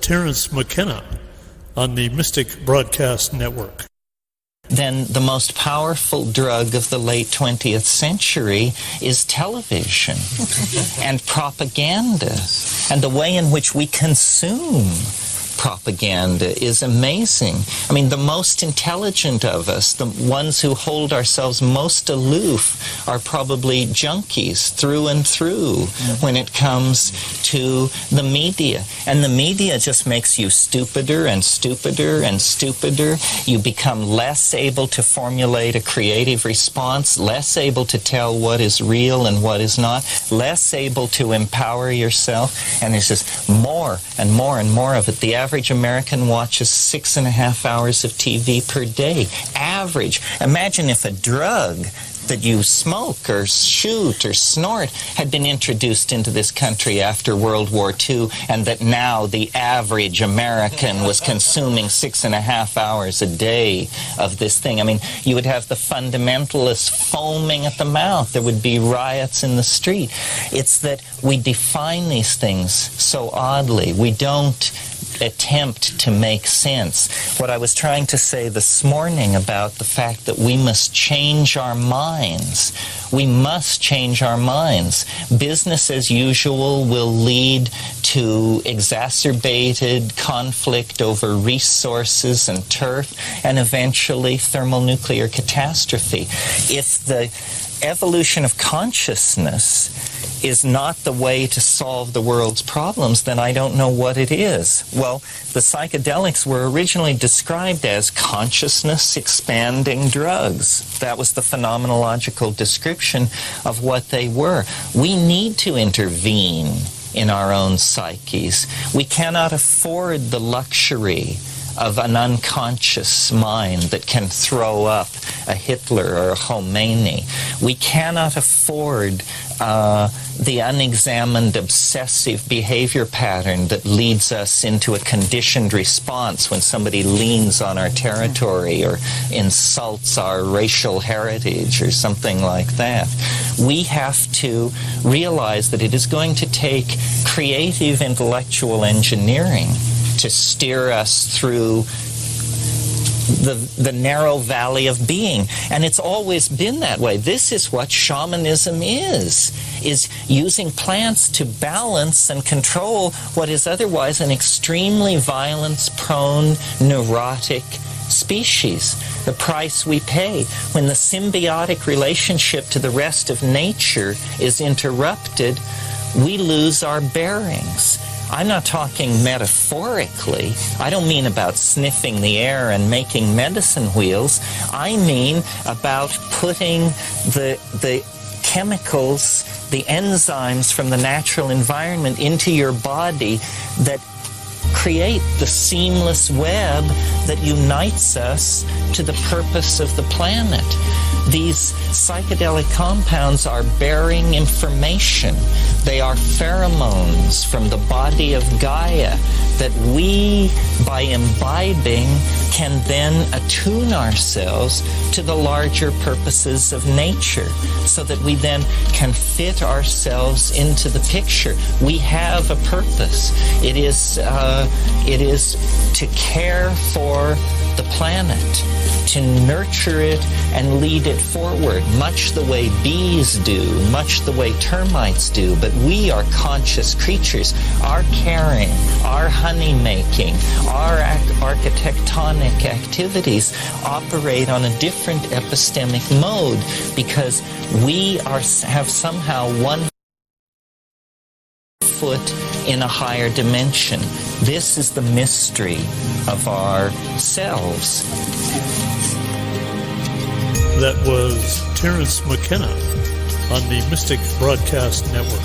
Terence McKenna on the Mystic Broadcast Network. Then the most powerful drug of the late 20th century is television and propaganda. And the way in which we consume propaganda is amazing. I mean, the most intelligent of us, the ones who hold ourselves most aloof, are probably junkies through and through when it comes to the media. And the media just makes you stupider and stupider and stupider. You become less able to formulate a creative response, less able to tell what is real and what is not, less able to empower yourself, and there's just more and more and more of it. The average American watches 6.5 hours of TV per day. Average. Imagine if a drug that you smoke or shoot or snort had been introduced into this country after World War II, and that now the average American was consuming 6.5 hours a day of this thing. I mean, you would have the fundamentalists foaming at the mouth. There would be riots in the street. It's that we define these things so oddly. We don't attempt to make sense. What I was trying to say this morning about the fact that we must change our minds. We must change our minds. Business as usual will lead to exacerbated conflict over resources and turf, and eventually thermonuclear catastrophe. If the evolution of consciousness is not the way to solve the world's problems, then I don't know what it is. Well, the psychedelics were originally described as consciousness-expanding drugs. That was the phenomenological description of what they were. We need to intervene in our own psyches. We cannot afford the luxury of an unconscious mind that can throw up a Hitler or a Khomeini. We cannot afford the unexamined obsessive behavior pattern that leads us into a conditioned response when somebody leans on our territory or insults our racial heritage or something like that. We have to realize that it is going to take creative intellectual engineering to steer us through the narrow valley of being. And it's always been that way. This is what shamanism is using plants to balance and control what is otherwise an extremely violence-prone, neurotic species. The price we pay when the symbiotic relationship to the rest of nature is interrupted, we lose our bearings. I'm not talking metaphorically. I don't mean about sniffing the air and making medicine wheels. I mean about putting the chemicals, the enzymes from the natural environment into your body that create the seamless web that unites us to the purpose of the planet. These psychedelic compounds are bearing information. They are pheromones from the body of Gaia that we, by imbibing, can then attune ourselves to the larger purposes of nature so that we then can fit ourselves into the picture. We have a purpose. It is to care for the planet, to nurture it and lead it forward, much the way bees do, much the way termites do. But we are conscious creatures. Our caring, our honey making, our architectonic activities operate on a different epistemic mode because we have somehow one foot in a higher dimension. This is the mystery of ourselves. That was Terence McKenna on the Mystic Broadcast Network.